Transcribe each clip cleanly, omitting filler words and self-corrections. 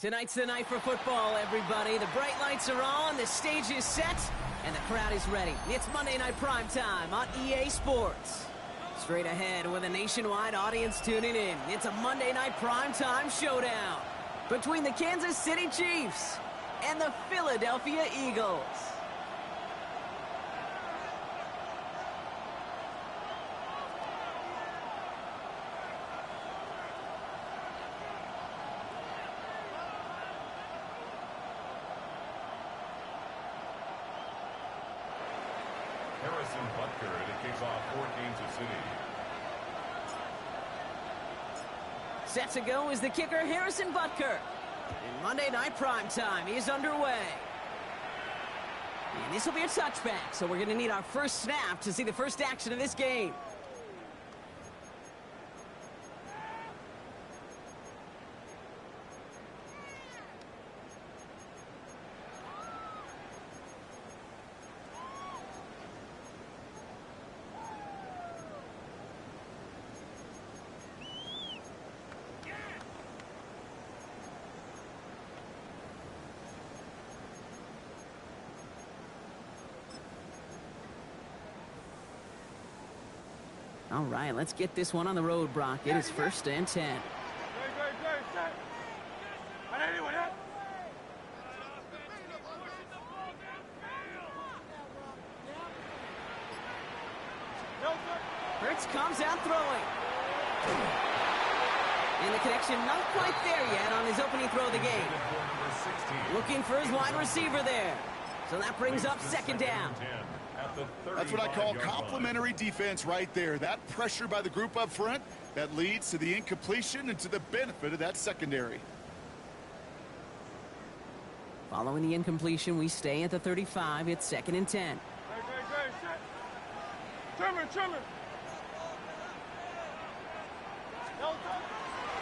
Tonight's the night for football, everybody. The bright lights are on, the stage is set, and the crowd is ready. It's Monday Night Primetime on EA Sports. Straight ahead with a nationwide audience tuning in, it's a Monday Night Primetime showdown between the Kansas City Chiefs and the Philadelphia Eagles. Set to go is the kicker, Harrison Butker. And Monday Night Primetime is underway. And this will be a touchback, so we're going to need our first snap to see the first action of this game. All right, let's get this one on the road, Brock. It is 1st and 10. Hurts comes out throwing. And the connection not quite there yet on his opening throw of the game. Looking for his wide receiver there. So that brings up 2nd down. That's what I call complimentary defense right there. That pressure by the group up front, that leads to the incompletion and to the benefit of that secondary. Following the incompletion, we stay at the 35. It's 2nd and 10.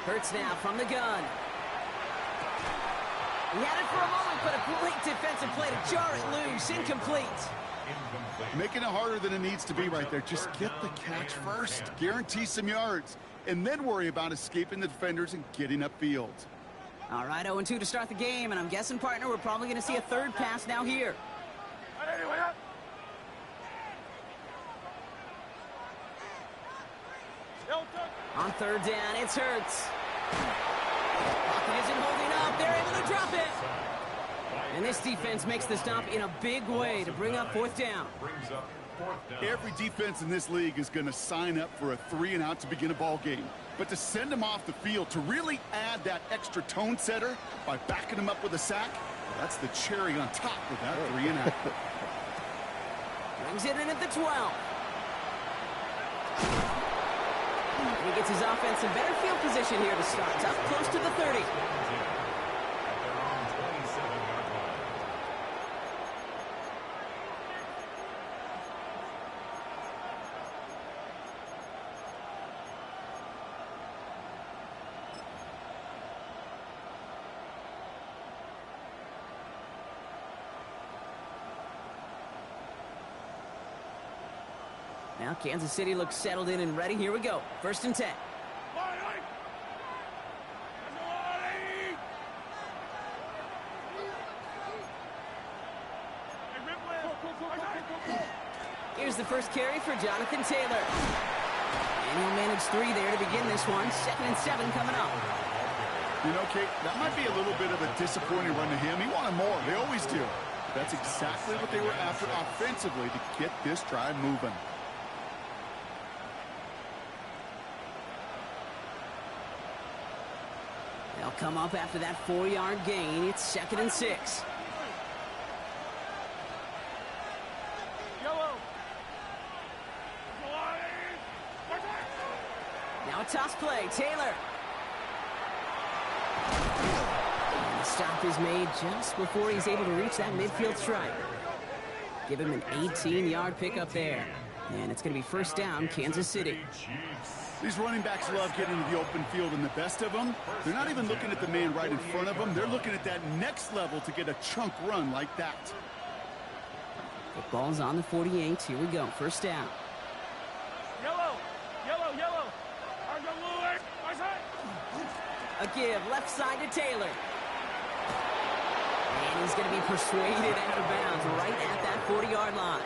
Hurts now from the gun. He had it for a moment, but a great defensive play to jar it loose. Incomplete. Making it harder than it needs to be right there. Just get the catch first. Guarantee some yards. And then worry about escaping the defenders and getting upfield. All right, 0-2 to start the game. And I'm guessing, partner, we're probably going to see a third pass now here. On 3rd down, it's Hurts. Pocket isn't holding up. They're able to drop it. And this defense makes the stop in a big way to bring up 4th down. Every defense in this league is going to sign up for a 3-and-out to begin a ball game. But to send them off the field, to really add that extra tone setter by backing them up with a sack, well, that's the cherry on top of that 3-and-out. Brings it in at the 12. And he gets his offense in better field position here to start. Up close to the 30. Now Kansas City looks settled in and ready. Here we go. 1st and 10. Here's the first carry for Jonathan Taylor. And he'll manage 3 there to begin this one. 2nd and 7 coming up. You know, Kate, that might be a little bit of a disappointing run to him. He wanted more. They always do. That's exactly what they were after offensively to get this drive moving. They'll come up after that 4-yard gain. It's 2nd and 6. Now a toss play. Taylor. And the stop is made just before he's able to reach that midfield strike. Give him an 18-yard pickup there. And it's going to be 1st down, Kansas City. These running backs love getting into the open field, and the best of them, they're not even looking at the man right in front of them. They're looking at that next level to get a chunk run like that. The ball's on the 48. Here we go. 1st down. A give left side to Taylor. And he's going to be persuaded out of bounds right at that 40-yard line.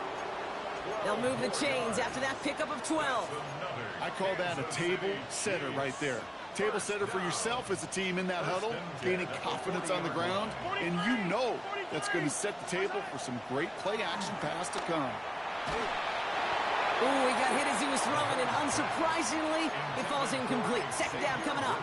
They'll move the chains after that pickup of 12. I call that a table setter right there. Table setter for yourself as a team in that huddle, gaining confidence on the ground, and you know that's going to set the table for some great play-action pass to come. Ooh, he got hit as he was throwing, and unsurprisingly, it falls incomplete. Second down coming up.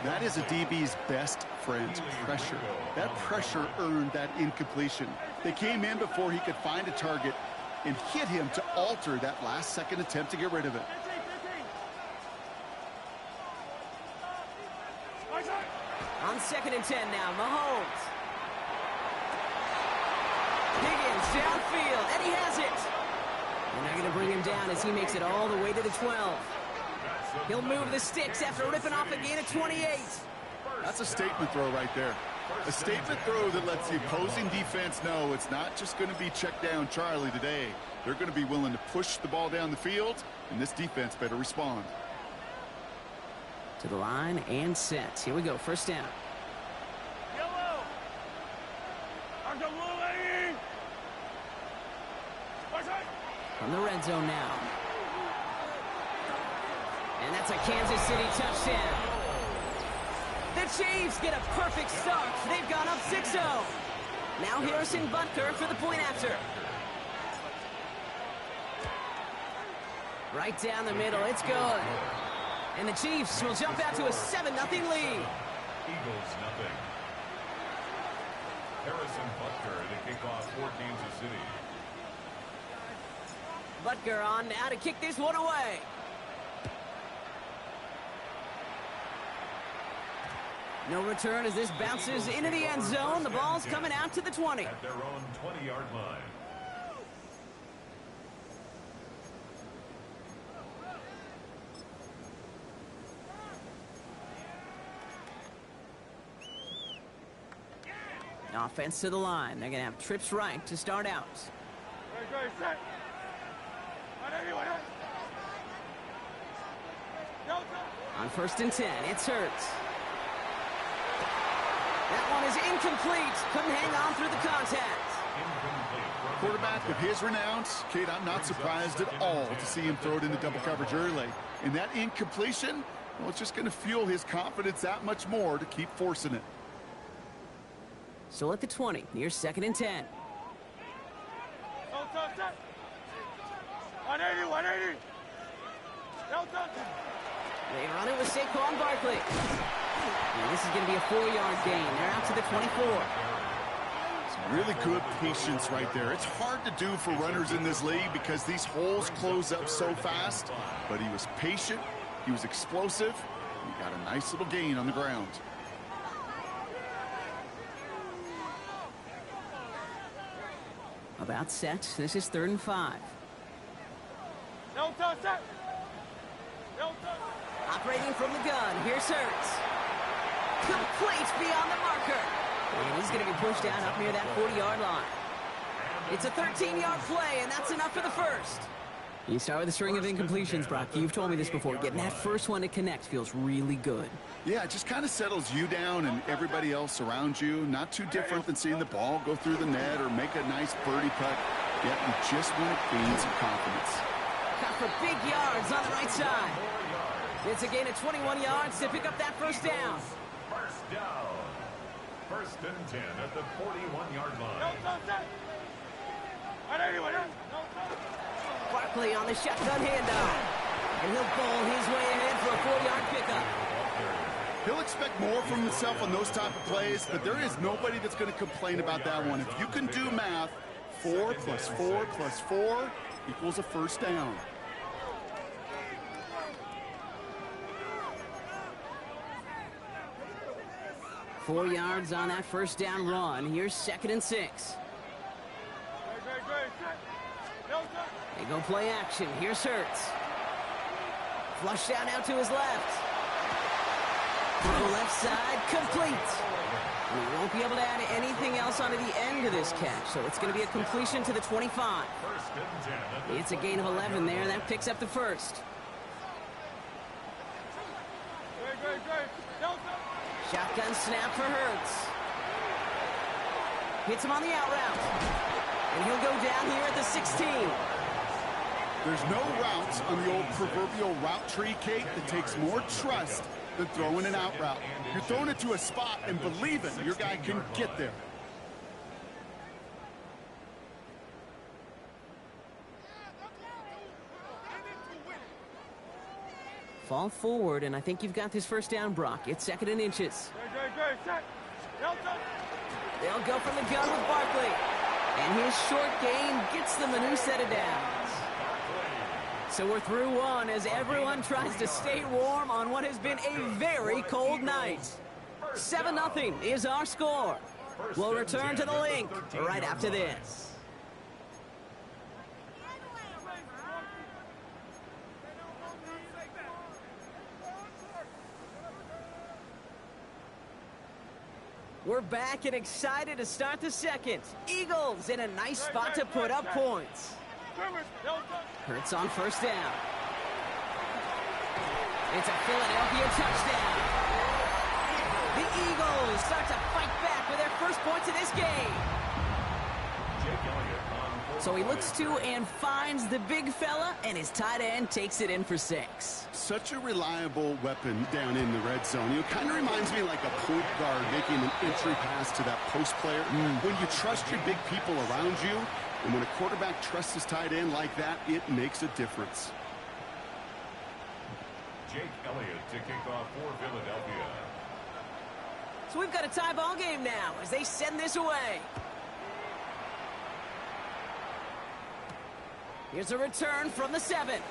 That is a DB's best friend, pressure. That pressure earned that incompletion. They came in before he could find a target and hit him to alter that last-second attempt to get rid of it. On 2nd and 10 now, Mahomes. Higgins downfield, and he has it. And they're going to bring him down as he makes it all the way to the 12. He'll move the sticks after ripping off a gain of 28. That's a statement throw right there. A statement throw that lets the opposing defense know it's not just going to be check down Charlie today. They're going to be willing to push the ball down the field, and this defense better respond. To the line and set. Here we go, first down. From the red zone now. And that's a Kansas City touchdown. The Chiefs get a perfect start. They've gone up 6-0. Now Harrison Butker for the point after. Right down the middle, it's good. And the Chiefs will jump out to a 7-0 lead. Eagles nothing. Harrison Butker to kick off for Kansas City. Butker on now to kick this one away. No return as this bounces into the end zone. The ball's coming out to the 20. At their own 20-yard line. Offense to the line. They're going to have trips right to start out. On 1st and 10, it's Hurts. That one is incomplete. Couldn't hang on through the contact. Quarterback of his renown, Kate, I'm not surprised at all to see him throw it into double coverage early. And that incompletion, well, it's just going to fuel his confidence that much more to keep forcing it. So at the 20, near 2nd and 10. 180. They run it with Saquon Barkley. And this is going to be a 4-yard gain. They're out to the 24. Some really good patience right there. It's hard to do for runners in this league because these holes close up so fast. But he was patient. He was explosive. He got a nice little gain on the ground. About set. This is 3rd and 5. Operating from the gun. Here's Hurts. Complete beyond the marker. And he's going to be pushed down up near that 40-yard line. It's a 13-yard play, and that's enough for the first. You start with a string of incompletions, Brock. You've told me this before. Getting that first one to connect feels really good. Yeah, it just kind of settles you down and everybody else around you. Not too different than seeing the ball go through the net or make a nice birdie putt. Yet you just want to gain some confidence. Cut for big yards on the right side. It's a gain of 21 yards to pick up that first down. First down. 1st and 10 at the 41-yard line. Barkley on the shotgun handoff. And he'll ball his way ahead for a 4-yard pickup. He'll expect more from himself on those type of plays, but there is nobody that's going to complain about that one. If you can do math, 4 plus 4 plus 4 equals a first down. Four yards on that first down run. Here's 2nd and 6. They go play action. Here's Hurts. Flush down out to his left. Throw left side, complete. And he won't be able to add anything else onto the end of this catch, so it's going to be a completion to the 25. It's a gain of 11 there. That picks up the first. Shotgun snap for Hurts. Hits him on the out route. And he'll go down here at the 16. There's no routes on the old proverbial route tree, Kate, that takes more trust than throwing an out route. You're throwing it to a spot and believing your guy can get there. Fall forward, and I think you've got this first down, Brock. It's 2nd and inches. They'll go from the gun with Barkley. And his short gain gets them a new set of downs. So we're through one as everyone tries to stay warm on what has been a very cold night. 7-0 is our score. We'll return to the link right after this. We're back and excited to start the second. Eagles in a nice spot to put up points. Hurts on first down. It's a Philadelphia touchdown. The Eagles start to fight back with their first points of this game. So he looks to and finds the big fella, and his tight end takes it in for 6. Such a reliable weapon down in the red zone. It kind of reminds me like a point guard making an entry pass to that post player. When you trust your big people around you, and when a quarterback trusts his tight end like that, it makes a difference. Jake Elliott to kick off for Philadelphia. So we've got a tie ball game now as they send this away. Here's a return from the 7.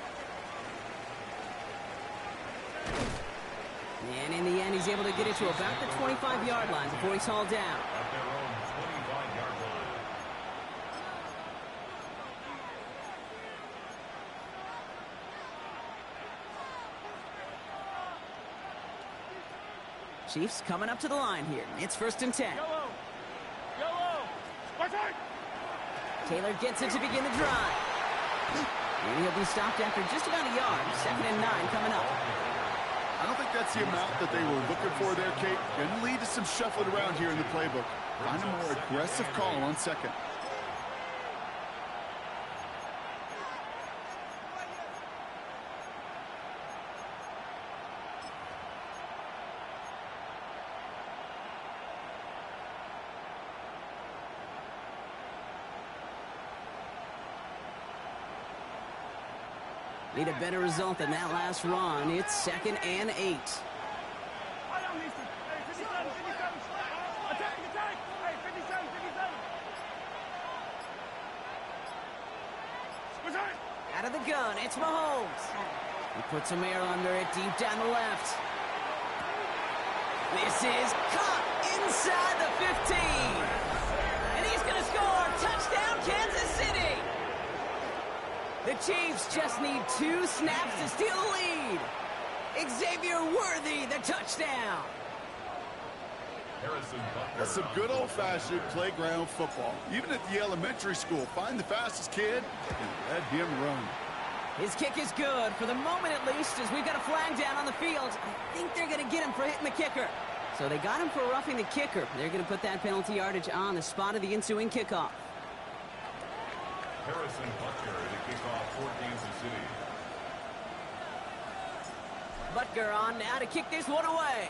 And in the end, he's able to get it to about the 25-yard line before he's hauled down. At their own 25-yard line. Chiefs coming up to the line here. It's 1st and 10. Taylor gets it to begin the drive. And he'll be stopped after just about a yard. 2nd and 9 coming up. I don't think that's the amount that they were looking for there, Kate. Going to lead to some shuffling around here in the playbook. Find a more aggressive call on 2nd. Need a better result than that last run. It's 2nd and 8. Out of the gun, it's Mahomes. He puts some air under it deep down the left. This is caught inside the 15. And he's going to score. Touchdown, Kansas City. The Chiefs just need 2 snaps to steal the lead. Xavier Worthy, the touchdown. That's some good old-fashioned playground football. Even at the elementary school, find the fastest kid and let him run. His kick is good, for the moment at least, as we've got a flag down on the field. I think they're going to get him for hitting the kicker. So they got him for roughing the kicker. They're going to put that penalty yardage on the spot of the ensuing kickoff. Harrison Butker to kick off for Kansas City. Butker on now to kick this one away.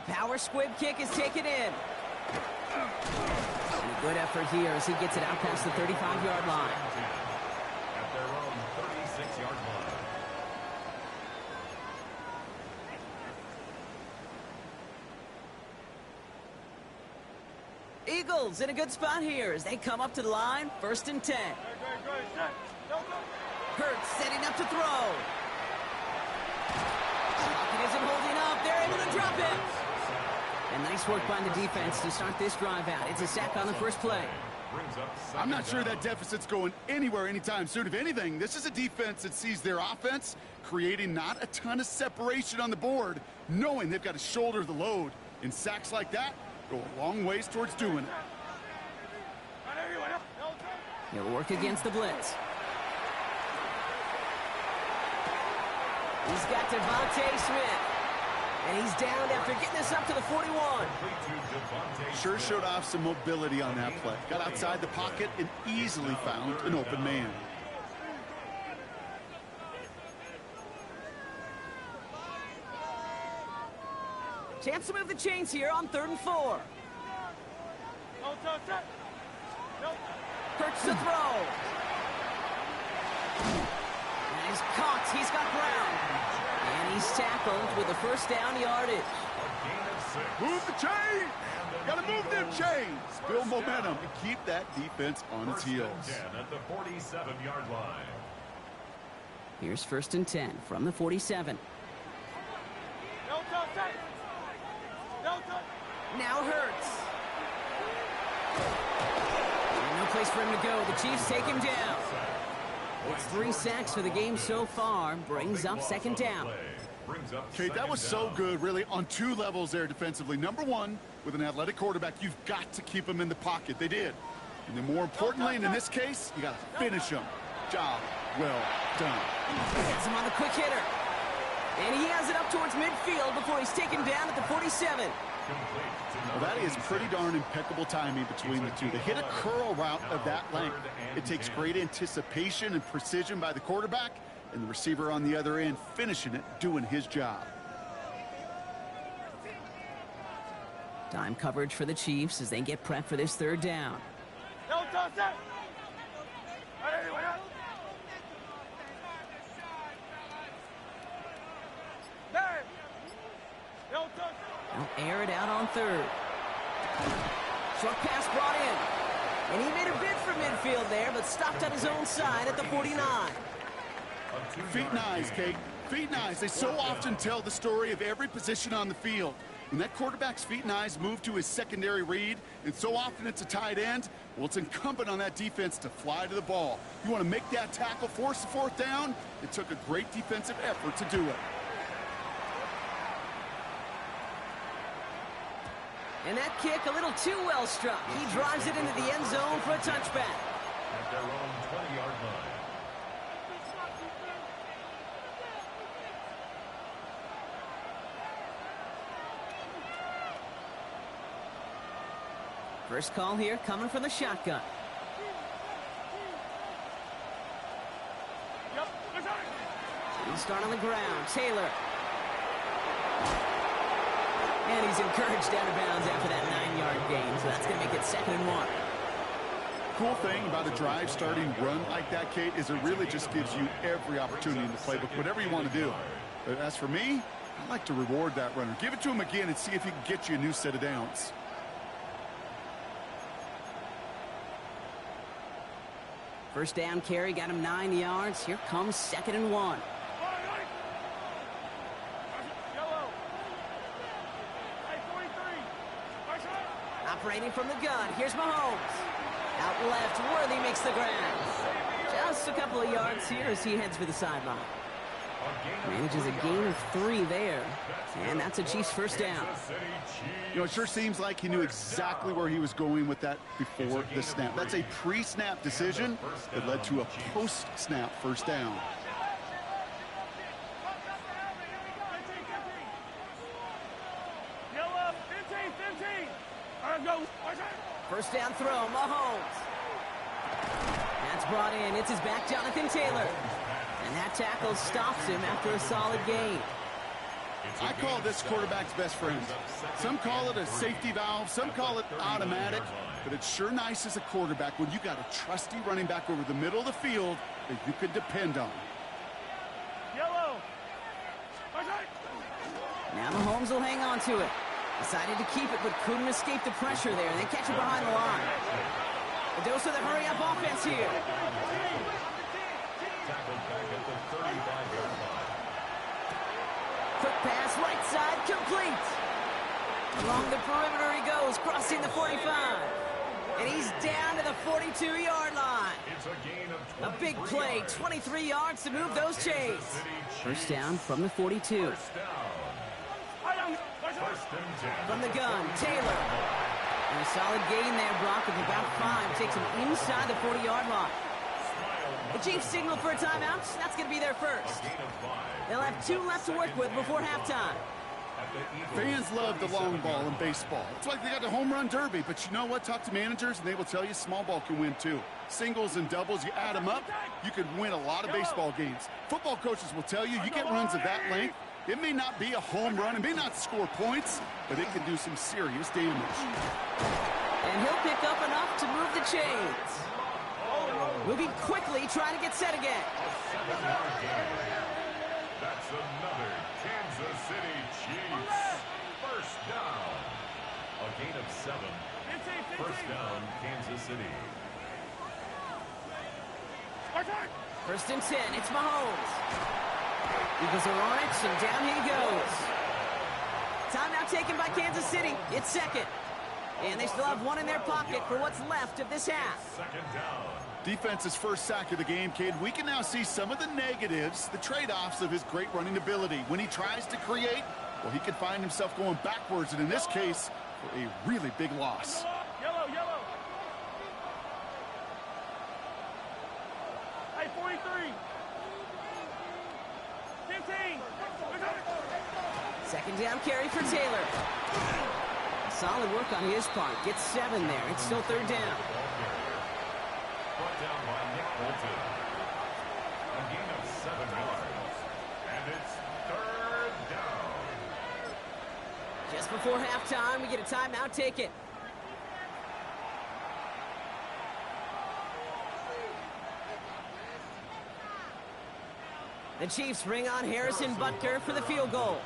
Power squib kick is taken in. And a good effort here as he gets it out past the 35-yard line. At their own 36-yard line. Eagles in a good spot here as they come up to the line. 1st and 10. Hurts setting up to throw. Pocket isn't holding up. They're able to drop it. And nice work by the defense to start this drive out. It's a sack on the first play. I'm not sure that deficit's going anywhere anytime soon. If anything, this is a defense that sees their offense creating not a ton of separation on the board, knowing they've got to shoulder the load. And sacks like that go a long ways towards doing it. He'll work against the blitz. He's got Devontae Smith. And he's down after getting this up to the 41. Sure showed off some mobility on that play. Got outside the pocket and easily found an open man. Chance to move the chains here on 3rd and 4. Perch to throw. And he's caught. He's got ground. And he's tackled with the first down yardage. Move the chains! Gotta move them chains! Build momentum and keep that defense on its heels. At the 47-yard line. Here's 1st and 10 from the 47. Now Hurts. And no place for him to go. The Chiefs take him down. It's 3 sacks for the game so far. Brings up 2nd down. Okay, that was so good, really, on 2 levels there defensively. Number 1, with an athletic quarterback, you've got to keep him in the pocket. They did. And then more importantly, and in this case, you got to finish him. Job well done. Gets him on the quick hitter. And he has it up towards midfield before he's taken down at the 47. Well, that is pretty darn impeccable timing between the two. To hit a curl route of that length, it takes great anticipation and precision by the quarterback, and the receiver on the other end finishing it, doing his job. Time coverage for the Chiefs as they get prepped for this 3rd down. They'll air it out on 3rd. Short pass brought in. And he made a bid for midfield there, but stopped on his own side at the 49. Feet and eyes, Kate. Feet and eyes. They so often tell the story of every position on the field. When that quarterback's feet and eyes move to his secondary read, and so often it's a tight end, well, it's incumbent on that defense to fly to the ball. You want to make that tackle, force the 4th down? It took a great defensive effort to do it. And that kick a little too well struck. He drives it into the end zone for a touchback. At their own 20-yard line. First call here coming from the shotgun. He'll start on the ground. Taylor. And he's encouraged out of bounds after that 9-yard gain. So that's going to make it 2nd and 1. Cool thing about a drive starting run like that, Kate, is it really just gives you every opportunity in the playbook, whatever you want to do. But as for me, I like to reward that runner. Give it to him again and see if he can get you a new set of downs. First down carry got him 9 yards. Here comes 2nd and 1. Operating from the gun. Here's Mahomes. Out left. Worthy makes the grab. Just a couple of yards here as he heads for the sideline. Manages a gain of 3 there. And that's a Chiefs first down. You know, it sure seems like he knew exactly where he was going with that before the snap. That's a pre-snap decision that led to a post-snap first down. First down throw, Mahomes. That's brought in. It's his back, Jonathan Taylor. And that tackle stops him after a solid gain. I call this quarterback's best friend. Some call it a safety valve, some call it automatic, but it's sure nice as a quarterback when you got a trusty running back over the middle of the field that you can depend on. Now Mahomes will hang on to it. Decided to keep it, but couldn't escape the pressure there. They catch it behind the line. A dose of the hurry-up offense here. Quick pass, right side, complete. Along the perimeter he goes, crossing the 45. And he's down to the 42-yard line. A big play, 23 yards to move those chains. First down from the 42. From the gun, Taylor. And a solid gain there, Brock, of about 5. Takes him inside the 40-yard line. The Chiefs signal for a timeout. That's going to be their first. They'll have 2 left to work with before halftime. Fans love the long ball in baseball. It's like they got the home run derby, but you know what? Talk to managers, and they will tell you small ball can win too. Singles and doubles, you add them up, you could win a lot of baseball games. Football coaches will tell you, you get runs of that length, it may not be a home run, it may not score points, but it can do some serious damage. And he'll pick up enough to move the chains. Moving quickly, trying to get set again. That's another Kansas City Chiefs. First down. A gain of 7. First down, Kansas City. First and 10, it's Mahomes. Eagles are on it, and down he goes. Timeout taken by Kansas City. It's second. And they still have one in their pocket for what's left of this half. Second down. Defense's first sack of the game, Cade. We can now see some of the negatives, the trade-offs of his great running ability. When he tries to create, well, he can find himself going backwards, and in this case, for a really big loss. Yellow. Hey, 43. 15. Second down carry for Taylor. Solid work on his part. Gets 7 there. It's still third down. Brought down by Nick Bolton. A gain of 7 yards. And it's third down. Just before halftime, we get a timeout taken. The Chiefs bring on Harrison Butker for the field goal.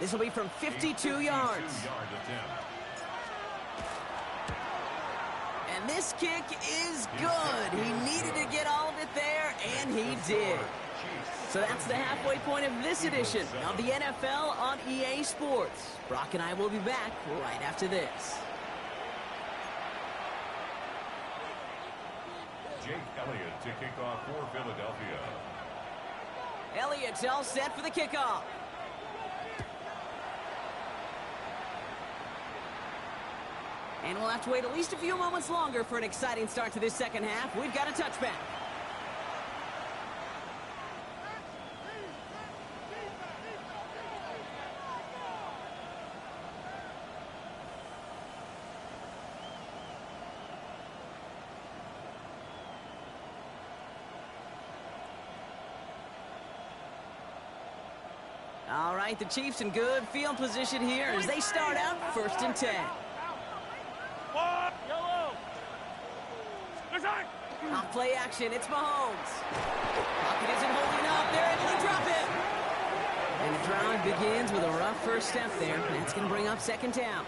This will be from 52 yards. And this kick is good. He needed to get all of it there, and he did. So that's the halfway point of this edition of the NFL on EA Sports. Brock and I will be back right after this. Jake Elliott to kick off for Philadelphia. Elliott's all set for the kickoff. And we'll have to wait at least a few moments longer for an exciting start to this second half. We've got a touchback. All right, the Chiefs in good field position here as they start out first and 10. Yellow. Off play action, it's Mahomes. Pocket isn't holding up, they're able to drop it. And the drive begins with a rough first step there. That's going to bring up second down.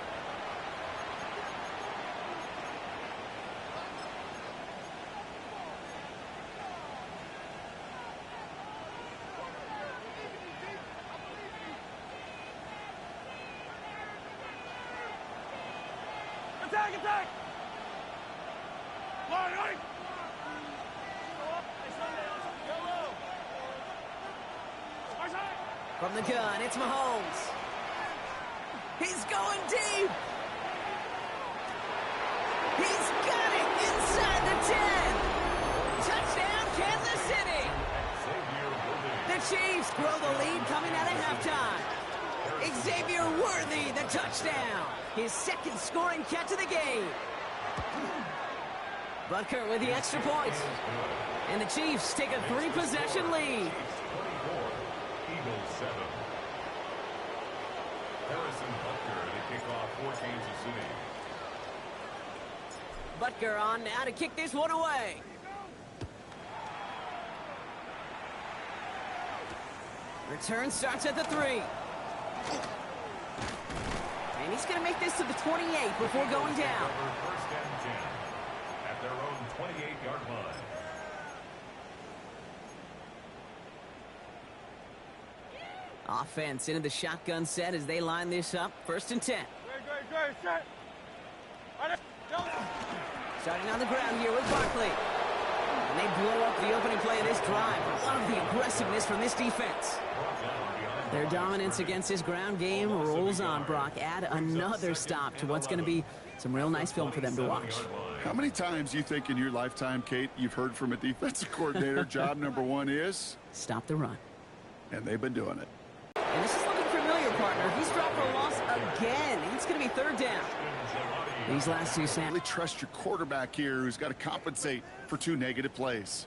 Attack! Line! From the gun, it's Mahomes. He's going deep. He's got it inside the 10. Touchdown, Kansas City. The Chiefs grow the lead coming out of halftime. Xavier Worthy, the touchdown. His second scoring catch of the game. Butker with the extra point. And the Chiefs take a 3-possession lead. Eagles 7. Harrison Butker to kick off for Kansas City. Butker on now to kick this one away. Return starts at the 3. And he's going to make this to the 28 before going down. First and 10 at their own 28-yard line. Offense into the shotgun set as they line this up. First and 10. Great, set. Starting on the ground here with Barkley. And they blow up the opening play of this drive. Love the aggressiveness from this defense. Their dominance against this ground game rolls on, Brock. Add another stop to what's going to be some real nice film for them to watch. How many times do you think in your lifetime, Kate, you've heard from a defensive coordinator, job number 1 is? Stop the run. And they've been doing it. And this is looking familiar, partner. partner. He's dropped for a loss again. It's going to be third down. These last two snaps. Really trust your quarterback here who's got to compensate for 2 negative plays.